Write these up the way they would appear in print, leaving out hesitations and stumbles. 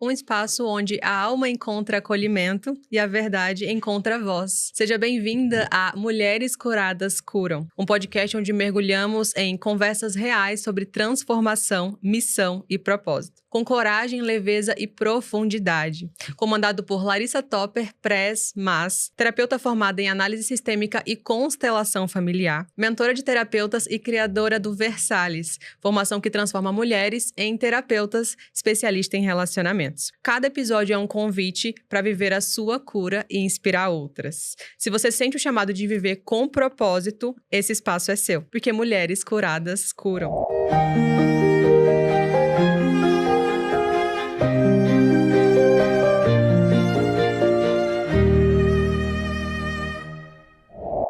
um espaço onde a alma encontra acolhimento e a verdade encontra voz. Seja bem-vinda a Mulheres Curadas Curam, um podcast onde mergulhamos em conversas reais sobre transformação, missão e propósito. Com coragem, leveza e profundidade. Comandado por Larissa Topper, Press, terapeuta formada em análise sistêmica e constelação familiar, mentora de terapeutas e criadora do Versalhes, formação que transforma mulheres em terapeutas, especialista em relacionamentos. Cada episódio é um convite para viver a sua cura e inspirar outras. Se você sente o chamado de viver com propósito, esse espaço é seu, porque mulheres curadas curam.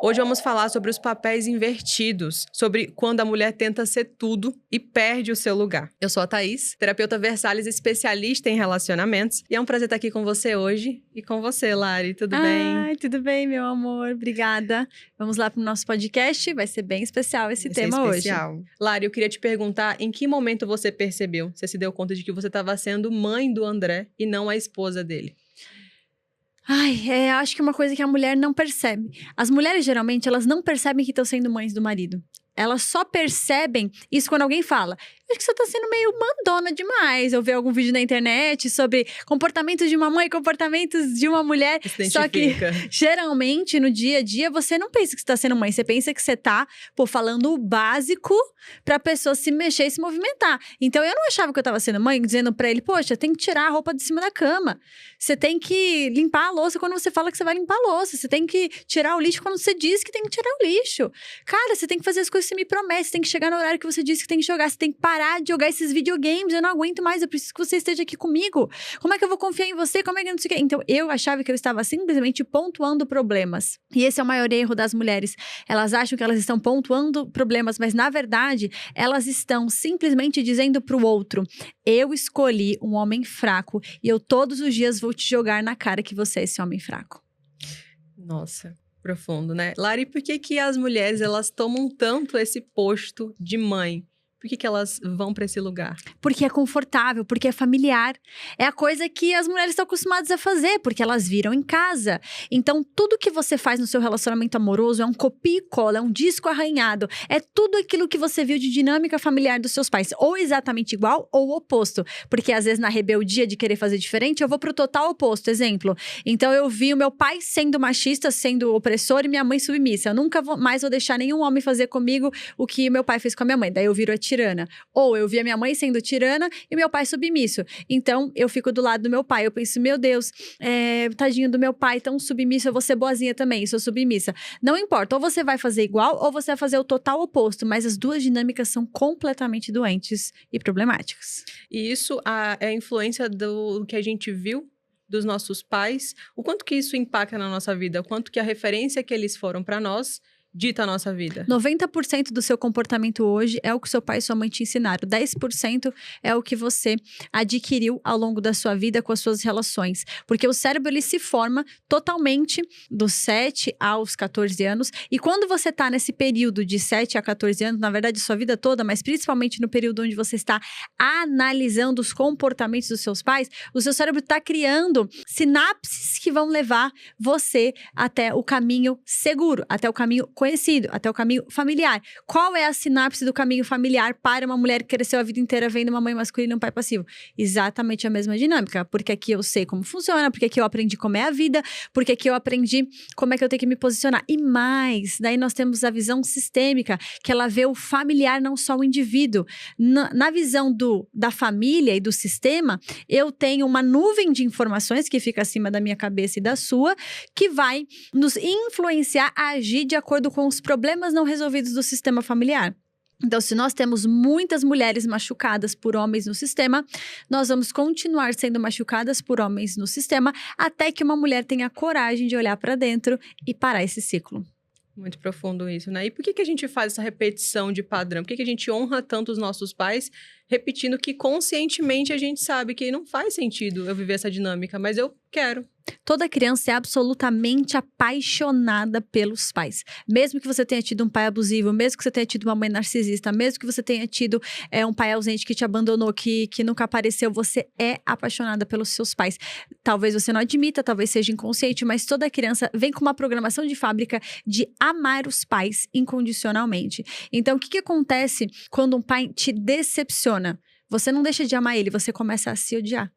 Hoje vamos falar sobre os papéis invertidos, sobre quando a mulher tenta ser tudo e perde o seu lugar. Eu sou a Thaís, terapeuta Versalhes, especialista em relacionamentos, e é um prazer estar aqui com você hoje e com você, Lari. Tudo bem? Ai, tudo bem, meu amor. Obrigada. Vamos lá para o nosso podcast. Vai ser bem especial esse tema hoje. Lari, eu queria te perguntar em que momento você percebeu, você se deu conta de que você estava sendo mãe do André e não a esposa dele? Acho que é uma coisa que a mulher não percebe. As mulheres, geralmente, elas não percebem que estão sendo mães do marido. Elas só percebem isso quando alguém fala: acho que você tá sendo meio mandona demais. Eu vi algum vídeo na internet sobre comportamentos de uma mãe, comportamentos de uma mulher. Só que, geralmente, no dia a dia, você não pensa que você tá sendo mãe. Você pensa que você tá, falando o básico pra pessoa se mexer e se movimentar. Então, eu não achava que eu tava sendo mãe, dizendo pra ele: poxa, tem que tirar a roupa de cima da cama. Você tem que limpar a louça quando você fala que você vai limpar a louça. Você tem que tirar o lixo quando você diz que tem que tirar o lixo. Cara, você tem que fazer as coisas que você me promete. Você tem que chegar no horário que você disse que tem que jogar. Você tem que parar de jogar esses videogames. Eu não aguento mais. Eu preciso que você esteja aqui comigo. Como é que eu vou confiar em você? Como é que eu não sei o quê? Então, eu achava que eu estava simplesmente pontuando problemas. E esse é o maior erro das mulheres. Elas acham que elas estão pontuando problemas, mas, na verdade, elas estão simplesmente dizendo pro outro: eu escolhi um homem fraco e eu todos os dias vou te jogar na cara que você é esse homem fraco. Nossa, profundo, né? Lari, por que as mulheres, elas tomam tanto esse posto de mãe? Por que elas vão para esse lugar? Porque é confortável, porque é familiar. É a coisa que as mulheres estão acostumadas a fazer, porque elas viram em casa. Então, tudo que você faz no seu relacionamento amoroso é um copia e cola, é um disco arranhado. É tudo aquilo que você viu de dinâmica familiar dos seus pais. Ou exatamente igual, ou oposto. Porque, às vezes, na rebeldia de querer fazer diferente, eu vou pro total oposto. Exemplo. Então, eu vi o meu pai sendo machista, sendo opressor, e minha mãe submissa. Eu nunca mais vou deixar nenhum homem fazer comigo o que meu pai fez com a minha mãe. Daí eu viro a tirana. Ou eu vi a minha mãe sendo tirana e meu pai submisso. Então, eu fico do lado do meu pai. Eu penso: meu Deus, tadinho do meu pai, tão submisso, eu vou ser boazinha também, sou submissa. Não importa, ou você vai fazer igual, ou você vai fazer o total oposto. Mas as duas dinâmicas são completamente doentes e problemáticas. E isso é a influência do que a gente viu dos nossos pais. O quanto que isso impacta na nossa vida? O quanto que a referência que eles foram para nós dita a nossa vida. 90% do seu comportamento hoje é o que seu pai e sua mãe te ensinaram. 10% é o que você adquiriu ao longo da sua vida com as suas relações. Porque o cérebro, ele se forma totalmente dos 7 aos 14 anos. E quando você tá nesse período de 7 a 14 anos, na verdade, sua vida toda, mas principalmente no período onde você está analisando os comportamentos dos seus pais, o seu cérebro tá criando sinapses que vão levar você até o caminho seguro, até o caminho conhecido, até o caminho familiar. Qual é a sinapse do caminho familiar para uma mulher que cresceu a vida inteira vendo uma mãe masculina e um pai passivo? Exatamente a mesma dinâmica, porque aqui eu sei como funciona, porque aqui eu aprendi como é a vida, porque aqui eu aprendi como é que eu tenho que me posicionar. E mais, daí nós temos a visão sistêmica, que ela vê o familiar, não só o indivíduo. Na visão da família e do sistema, eu tenho uma nuvem de informações que fica acima da minha cabeça e da sua, que vai nos influenciar a agir de acordo com os problemas não resolvidos do sistema familiar. Então, se nós temos muitas mulheres machucadas por homens no sistema, nós vamos continuar sendo machucadas por homens no sistema até que uma mulher tenha coragem de olhar para dentro e parar esse ciclo. Muito profundo isso, né? E por que a gente faz essa repetição de padrão? Por que a gente honra tanto os nossos pais, repetindo que conscientemente a gente sabe que não faz sentido eu viver essa dinâmica, mas eu quero. Toda criança é absolutamente apaixonada pelos pais. Mesmo que você tenha tido um pai abusivo, mesmo que você tenha tido uma mãe narcisista, mesmo que você tenha tido um pai ausente que te abandonou, que nunca apareceu, você é apaixonada pelos seus pais. Talvez você não admita, talvez seja inconsciente, mas toda criança vem com uma programação de fábrica de amar os pais incondicionalmente. Então, o que acontece quando um pai te decepciona? Você não deixa de amar ele, você começa a se odiar.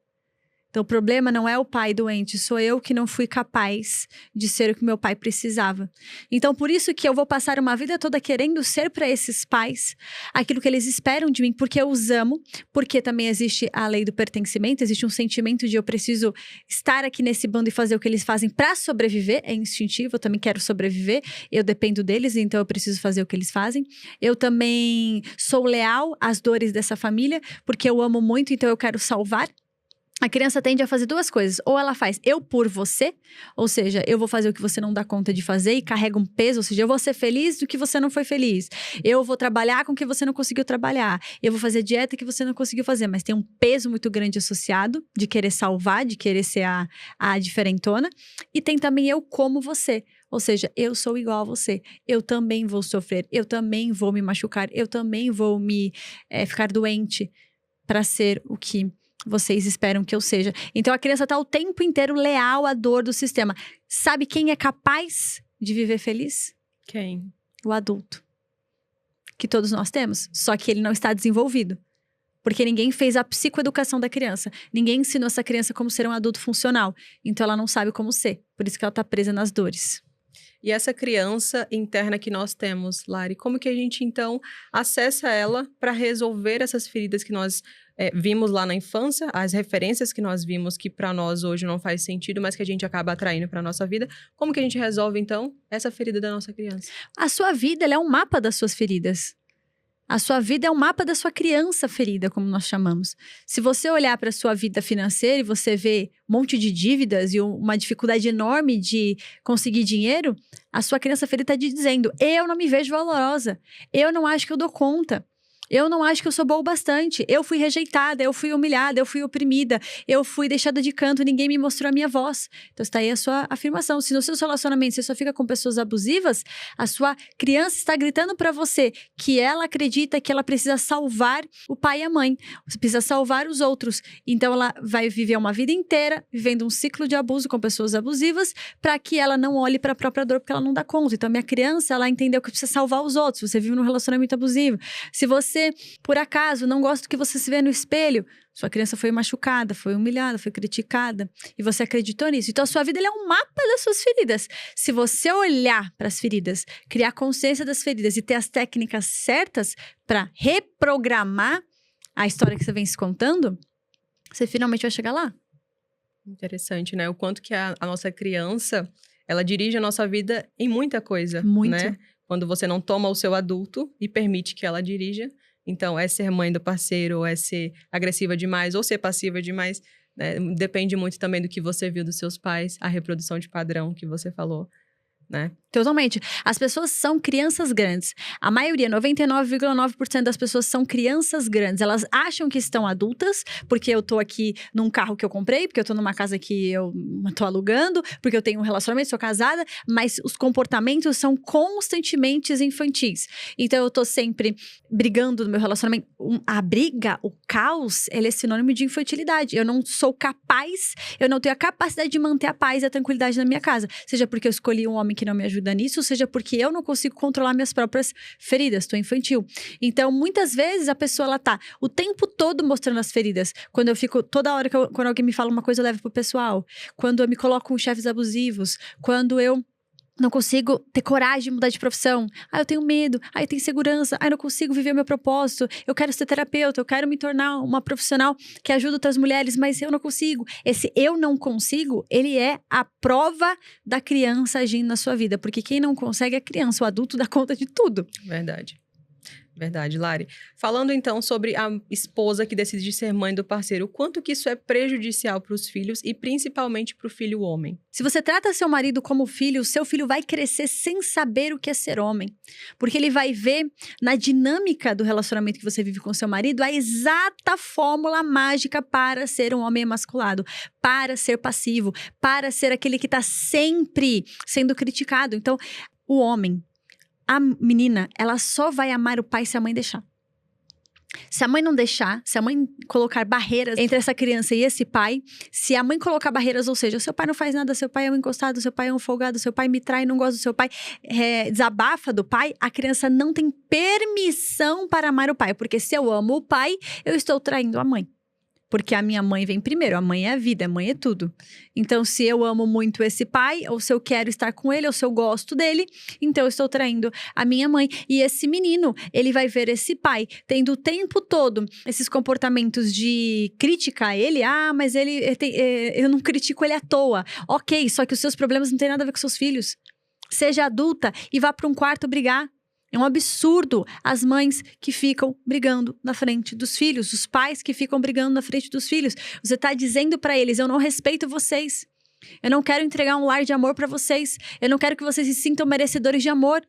Então, o problema não é o pai doente, sou eu que não fui capaz de ser o que meu pai precisava. Então, por isso que eu vou passar uma vida toda querendo ser para esses pais aquilo que eles esperam de mim, porque eu os amo, porque também existe a lei do pertencimento, existe um sentimento de eu preciso estar aqui nesse bando e fazer o que eles fazem para sobreviver, é instintivo, eu também quero sobreviver, eu dependo deles, então eu preciso fazer o que eles fazem. Eu também sou leal às dores dessa família, porque eu amo muito, então eu quero salvar. A criança tende a fazer duas coisas. Ou ela faz eu por você, ou seja, eu vou fazer o que você não dá conta de fazer e carrega um peso, ou seja, eu vou ser feliz do que você não foi feliz. Eu vou trabalhar com o que você não conseguiu trabalhar. Eu vou fazer dieta que você não conseguiu fazer. Mas tem um peso muito grande associado de querer salvar, de querer ser a diferentona. E tem também eu como você. Ou seja, eu sou igual a você. Eu também vou sofrer. Eu também vou me machucar. Eu também vou ficar doente para ser o que vocês esperam que eu seja. Então, a criança está o tempo inteiro leal à dor do sistema. Sabe quem é capaz de viver feliz? Quem? O adulto. Que todos nós temos. Só que ele não está desenvolvido. Porque ninguém fez a psicoeducação da criança. Ninguém ensinou essa criança como ser um adulto funcional. Então, ela não sabe como ser. Por isso que ela está presa nas dores. E essa criança interna que nós temos, Lari, como que a gente, então, acessa ela para resolver essas feridas que nós vimos lá na infância, as referências que nós vimos que para nós hoje não faz sentido, mas que a gente acaba atraindo para nossa vida? Como que a gente resolve, então, essa ferida da nossa criança? A sua vida, ela é um mapa das suas feridas. A sua vida é um mapa da sua criança ferida, como nós chamamos. Se você olhar para a sua vida financeira e você vê um monte de dívidas e uma dificuldade enorme de conseguir dinheiro, a sua criança ferida está te dizendo: eu não me vejo valorosa, eu não acho que eu dou conta. Eu não acho que eu sou boa o bastante. Eu fui rejeitada, eu fui humilhada, eu fui oprimida, eu fui deixada de canto, ninguém me mostrou a minha voz. Então está aí a sua afirmação. Se nos seus relacionamentos você só fica com pessoas abusivas, a sua criança está gritando para você que ela acredita que ela precisa salvar o pai e a mãe. Você precisa salvar os outros. Então ela vai viver uma vida inteira vivendo um ciclo de abuso com pessoas abusivas para que ela não olhe para a própria dor porque ela não dá conta. Então a minha criança, ela entendeu que precisa salvar os outros. Você vive num relacionamento abusivo. Se você, por acaso, não gosta do que você se vê no espelho, sua criança foi machucada, foi humilhada, foi criticada, e você acreditou nisso. Então, a sua vida ela é um mapa das suas feridas. Se você olhar para as feridas, criar consciência das feridas e ter as técnicas certas para reprogramar a história que você vem se contando, você finalmente vai chegar lá. Interessante, né? O quanto que a nossa criança, ela dirige a nossa vida em muita coisa, Muito. né? Quando você não toma o seu adulto e permite que ela dirija. Então, é ser mãe do parceiro, ou é ser agressiva demais, ou ser passiva demais, né? Depende muito também do que você viu dos seus pais, a reprodução de padrão que você falou, né? Totalmente. As pessoas são crianças grandes. A maioria, 99,9% das pessoas são crianças grandes. Elas acham que estão adultas, porque eu tô aqui num carro que eu comprei, porque eu tô numa casa que eu tô alugando, porque eu tenho um relacionamento, sou casada, mas os comportamentos são constantemente infantis. Então, eu tô sempre brigando no meu relacionamento. A briga, o caos, ele é sinônimo de infantilidade. Eu não sou capaz, eu não tenho a capacidade de manter a paz e a tranquilidade na minha casa. Seja porque eu escolhi um homem que não me ajuda nisso, seja porque eu não consigo controlar minhas próprias feridas, estou infantil. Então, muitas vezes, a pessoa, ela tá o tempo todo mostrando as feridas. Quando eu fico, toda hora quando alguém me fala uma coisa, eu levo pro pessoal. Quando eu me coloco com chefes abusivos. Quando eu não consigo ter coragem de mudar de profissão. Eu tenho medo. Eu tenho insegurança. Eu não consigo viver o meu propósito. Eu quero ser terapeuta. Eu quero me tornar uma profissional que ajuda outras mulheres, mas eu não consigo. Esse eu não consigo, ele é a prova da criança agindo na sua vida. Porque quem não consegue é a criança. O adulto dá conta de tudo. Verdade. Verdade, Lari. Falando então sobre a esposa que decide ser mãe do parceiro, o quanto que isso é prejudicial para os filhos e principalmente para o filho homem? Se você trata seu marido como filho, o seu filho vai crescer sem saber o que é ser homem. Porque ele vai ver na dinâmica do relacionamento que você vive com seu marido a exata fórmula mágica para ser um homem emasculado, para ser passivo, para ser aquele que está sempre sendo criticado. Então, o homem, a menina, ela só vai amar o pai se a mãe deixar. Se a mãe não deixar, se a mãe colocar barreiras entre essa criança e esse pai, se a mãe colocar barreiras, ou seja, seu pai não faz nada, seu pai é um encostado, seu pai é um folgado, seu pai me trai, não gosta do seu pai, desabafa do pai, a criança não tem permissão para amar o pai. Porque se eu amo o pai, eu estou traindo a mãe. Porque a minha mãe vem primeiro, a mãe é a vida, a mãe é tudo. Então, se eu amo muito esse pai, ou se eu quero estar com ele, ou se eu gosto dele, então eu estou traindo a minha mãe. E esse menino, ele vai ver esse pai tendo o tempo todo esses comportamentos de crítica a ele. Ah, mas eu não critico ele à toa. Ok, só que os seus problemas não têm nada a ver com seus filhos. Seja adulta e vá para um quarto brigar. É um absurdo as mães que ficam brigando na frente dos filhos, os pais que ficam brigando na frente dos filhos. Você está dizendo para eles, eu não respeito vocês. Eu não quero entregar um lar de amor para vocês. Eu não quero que vocês se sintam merecedores de amor.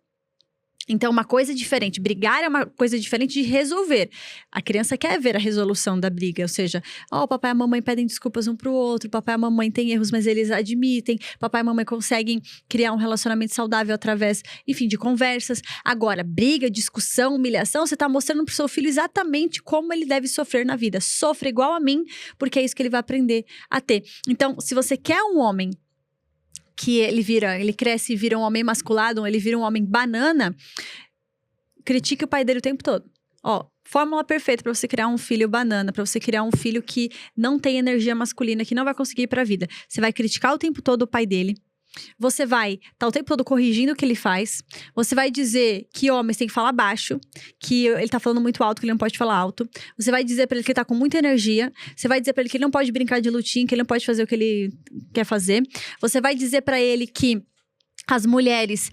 Então, uma coisa diferente. Brigar é uma coisa diferente de resolver. A criança quer ver a resolução da briga. Ou seja, o papai e a mamãe pedem desculpas um pro outro. O papai e a mamãe têm erros, mas eles admitem. O papai e a mamãe conseguem criar um relacionamento saudável através, enfim, de conversas. Agora, briga, discussão, humilhação, você tá mostrando pro seu filho exatamente como ele deve sofrer na vida. Sofra igual a mim, porque é isso que ele vai aprender a ter. Então, se você quer um homem que ele cresce e vira um homem emasculado, ele vira um homem banana, critique o pai dele o tempo todo. Fórmula perfeita para você criar um filho banana, para você criar um filho que não tem energia masculina, que não vai conseguir ir pra vida. Você vai criticar o tempo todo o pai dele. Você vai estar o tempo todo corrigindo o que ele faz. Você vai dizer que homens têm que falar baixo, que ele tá falando muito alto, que ele não pode falar alto. Você vai dizer pra ele que ele tá com muita energia. Você vai dizer pra ele que ele não pode brincar de lutinha, que ele não pode fazer o que ele quer fazer. Você vai dizer pra ele que as mulheres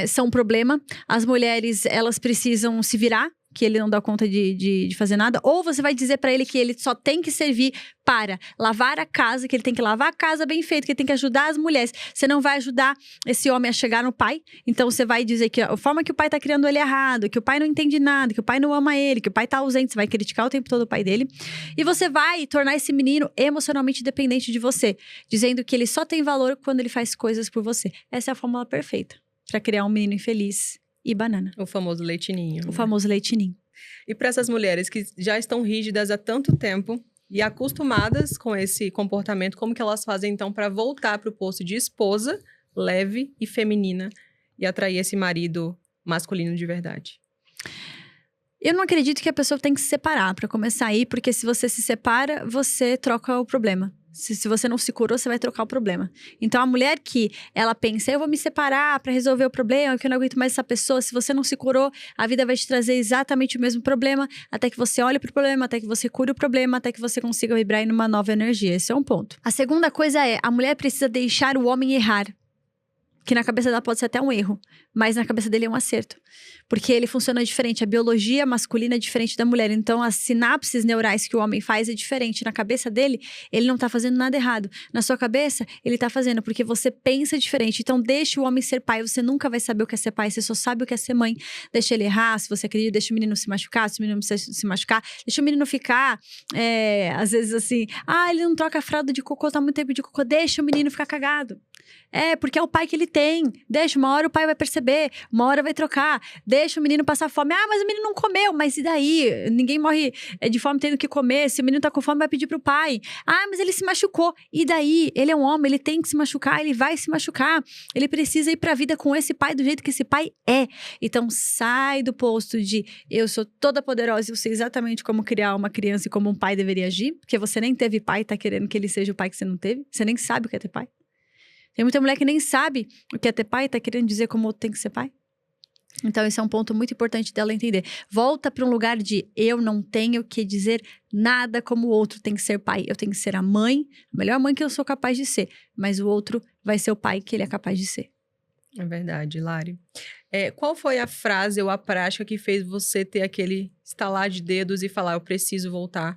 são um problema. As mulheres, elas precisam se virar, que ele não dá conta de fazer nada. Ou você vai dizer pra ele que ele só tem que servir para lavar a casa, que ele tem que lavar a casa bem feito, que ele tem que ajudar as mulheres. Você não vai ajudar esse homem a chegar no pai. Então você vai dizer que a forma que o pai tá criando ele é errado, que o pai não entende nada, que o pai não ama ele, que o pai tá ausente. Você vai criticar o tempo todo o pai dele. E você vai tornar esse menino emocionalmente dependente de você, dizendo que ele só tem valor quando ele faz coisas por você. Essa é a fórmula perfeita para criar um menino infeliz e banana. O famoso leitinho. O famoso leitinho. E para essas mulheres que já estão rígidas há tanto tempo e acostumadas com esse comportamento, como que elas fazem então para voltar para o posto de esposa leve e feminina e atrair esse marido masculino de verdade? Eu não acredito que a pessoa tem que se separar para começar aí, porque se você se separa, você troca o problema. Se você não se curou, você vai trocar o problema. Então, a mulher que ela pensa, eu vou me separar para resolver o problema, que eu não aguento mais essa pessoa. Se você não se curou, a vida vai te trazer exatamente o mesmo problema, até que você olhe pro problema, até que você cure o problema, até que você consiga vibrar em uma nova energia. Esse é um ponto. A segunda coisa é, a mulher precisa deixar o homem errar. Que na cabeça dela pode ser até um erro, mas na cabeça dele é um acerto. Porque ele funciona diferente, a biologia masculina é diferente da mulher. Então, as sinapses neurais que o homem faz é diferente. Na cabeça dele, ele não tá fazendo nada errado. Na sua cabeça, ele tá fazendo, porque você pensa diferente. Então, deixa o homem ser pai, você nunca vai saber o que é ser pai, você só sabe o que é ser mãe. Deixa ele errar, se você acredita, deixa o menino se machucar, se o menino se machucar. Deixa o menino ficar, às vezes assim, ele não troca a fralda de cocô, tá muito tempo de cocô, deixa o menino ficar cagado. Porque é o pai que ele tem. Deixa, uma hora o pai vai perceber, uma hora vai trocar. Deixa o menino passar fome. Mas o menino não comeu. Mas e daí? Ninguém morre de fome tendo que comer. Se o menino tá com fome, vai pedir pro pai. Mas ele se machucou. E daí? Ele é um homem, ele tem que se machucar, ele vai se machucar. Ele precisa ir pra vida com esse pai do jeito que esse pai é. Então, sai do posto de eu sou toda poderosa e eu sei exatamente como criar uma criança e como um pai deveria agir. Porque você nem teve pai e tá querendo que ele seja o pai que você não teve. Você nem sabe o que é ter pai. Tem muita mulher que nem sabe o que é ter pai e tá querendo dizer como tem que ser pai. Então, esse é um ponto muito importante dela entender. Volta para um lugar de eu não tenho que dizer nada como o outro tem que ser pai. Eu tenho que ser a mãe, a melhor mãe que eu sou capaz de ser. Mas o outro vai ser o pai que ele é capaz de ser. É verdade, Lari. Qual foi a frase ou a prática que fez você ter aquele estalar de dedos e falar, eu preciso voltar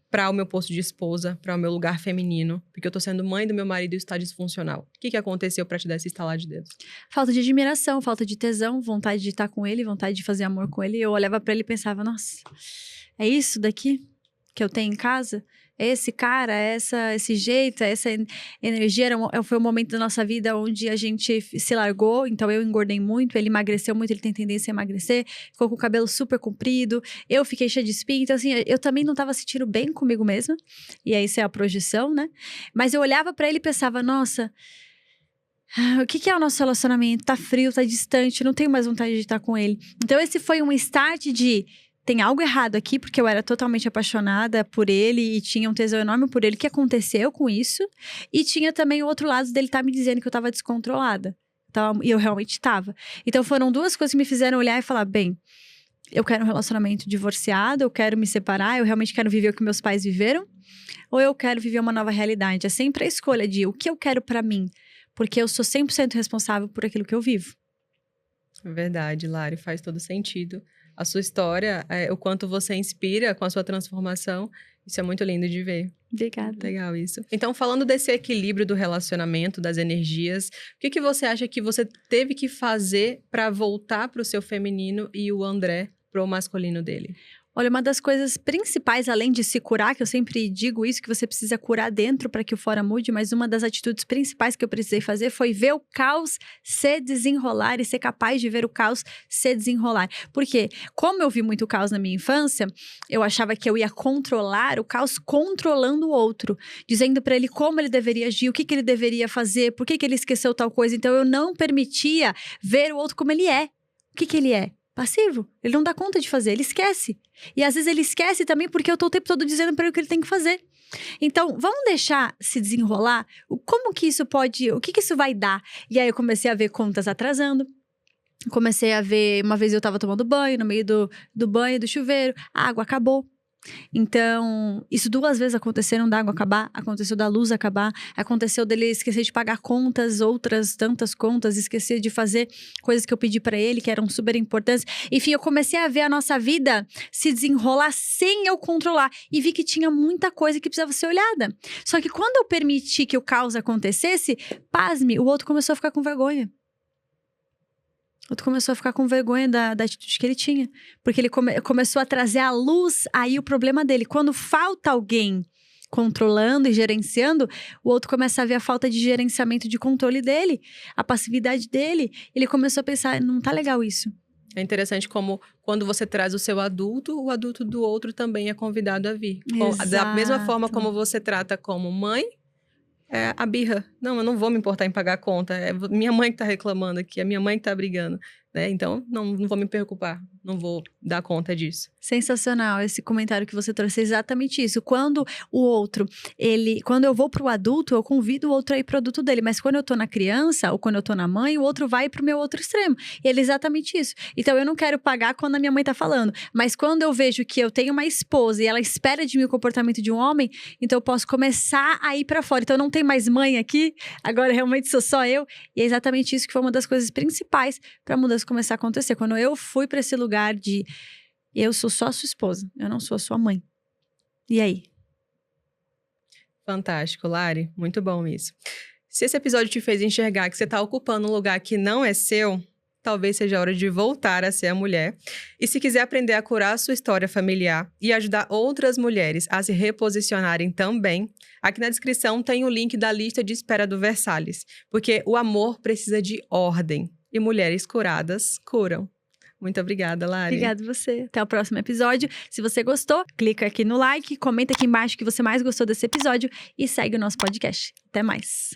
para o meu posto de esposa, para o meu lugar feminino, porque eu tô sendo mãe do meu marido e isso tá disfuncional. O que aconteceu para te dar esse estalar de dedos? Falta de admiração, falta de tesão, vontade de estar com ele, vontade de fazer amor com ele. Eu olhava pra ele e pensava, nossa, é isso daqui que eu tenho em casa? É esse cara, esse jeito, essa energia. Foi um momento da nossa vida onde a gente se largou, então eu engordei muito, ele emagreceu muito, ele tem tendência a emagrecer, ficou com o cabelo super comprido, eu fiquei cheia de espinha, então assim, eu também não tava sentindo bem comigo mesma, e aí isso é a projeção, né? Mas eu olhava pra ele e pensava, nossa, o que é o nosso relacionamento? Tá frio, tá distante, não tenho mais vontade de estar com ele. Então esse foi um start de, tem algo errado aqui, porque eu era totalmente apaixonada por ele e tinha um tesão enorme por ele. O que aconteceu com isso? E tinha também o outro lado dele tá me dizendo que eu tava descontrolada. E eu realmente tava. Então foram duas coisas que me fizeram olhar e falar, bem, eu quero um relacionamento divorciado, eu quero me separar, eu realmente quero viver o que meus pais viveram, ou eu quero viver uma nova realidade. É sempre a escolha de o que eu quero pra mim, porque eu sou 100% responsável por aquilo que eu vivo. Verdade, Lari, faz todo sentido. A sua história, o quanto você inspira com a sua transformação, isso é muito lindo de ver. Obrigada. Legal isso. Então, falando desse equilíbrio do relacionamento, das energias, o que você acha que você teve que fazer para voltar para o seu feminino e o André para o masculino dele? Olha, uma das coisas principais, além de se curar, que eu sempre digo isso, que você precisa curar dentro para que o fora mude, mas uma das atitudes principais que eu precisei fazer foi ver o caos se desenrolar e ser capaz de ver o caos se desenrolar. Porque, como eu vi muito caos na minha infância, eu achava que eu ia controlar o caos controlando o outro, dizendo para ele como ele deveria agir, o que ele deveria fazer, por que ele esqueceu tal coisa. Então, eu não permitia ver o outro como ele é. O que ele é? Passivo. Ele não dá conta de fazer, ele esquece. E às vezes ele esquece também porque eu tô o tempo todo dizendo para ele o que ele tem que fazer. Então, vamos deixar se desenrolar? Como que isso pode... O que isso vai dar? E aí eu comecei a ver contas atrasando. Comecei a ver... Uma vez eu tava tomando banho, no meio do banho, do chuveiro. A água acabou. Então, isso 2 vezes aconteceram da água acabar, aconteceu da luz acabar, aconteceu dele esquecer de pagar contas, outras tantas contas, esquecer de fazer coisas que eu pedi pra ele, que eram super importantes. Enfim, eu comecei a ver a nossa vida se desenrolar sem eu controlar e vi que tinha muita coisa que precisava ser olhada. Só que quando eu permiti que o caos acontecesse, pasme, o outro começou a ficar com vergonha. O outro começou a ficar com vergonha da atitude que ele tinha. Porque ele começou a trazer à luz aí o problema dele. Quando falta alguém controlando e gerenciando, o outro começa a ver a falta de gerenciamento de controle dele, a passividade dele. Ele começou a pensar, não tá legal isso. É interessante como quando você traz o seu adulto, o adulto do outro também é convidado a vir. Da mesma forma como você trata como mãe, a birra. Não, eu não vou me importar em pagar a conta. É minha mãe que tá reclamando aqui, é minha mãe que tá brigando. Né? Então, não vou me preocupar. Não vou dar conta disso. Sensacional esse comentário que você trouxe, exatamente isso. Quando o outro, quando eu vou pro adulto, eu convido o outro a ir pro adulto dele. Mas quando eu tô na criança, ou quando eu tô na mãe, o outro vai pro meu outro extremo. E ele é exatamente isso. Então, eu não quero pagar quando a minha mãe tá falando. Mas quando eu vejo que eu tenho uma esposa e ela espera de mim o comportamento de um homem, então eu posso começar a ir pra fora. Então, não tem mais mãe aqui, agora realmente sou só eu. E é exatamente isso que foi uma das coisas principais pra mudança começar a acontecer. Quando eu fui pra esse lugar de eu sou só a sua esposa, eu não sou a sua mãe. E aí? Fantástico, Lari. Muito bom isso. Se esse episódio te fez enxergar que você está ocupando um lugar que não é seu, talvez seja a hora de voltar a ser a mulher. E se quiser aprender a curar a sua história familiar e ajudar outras mulheres a se reposicionarem também, aqui na descrição tem o link da lista de espera do Versalhes. Porque o amor precisa de ordem. E mulheres curadas curam. Muito obrigada, Lari. Obrigada a você. Até o próximo episódio. Se você gostou, clica aqui no like, comenta aqui embaixo que você mais gostou desse episódio e segue o nosso podcast. Até mais.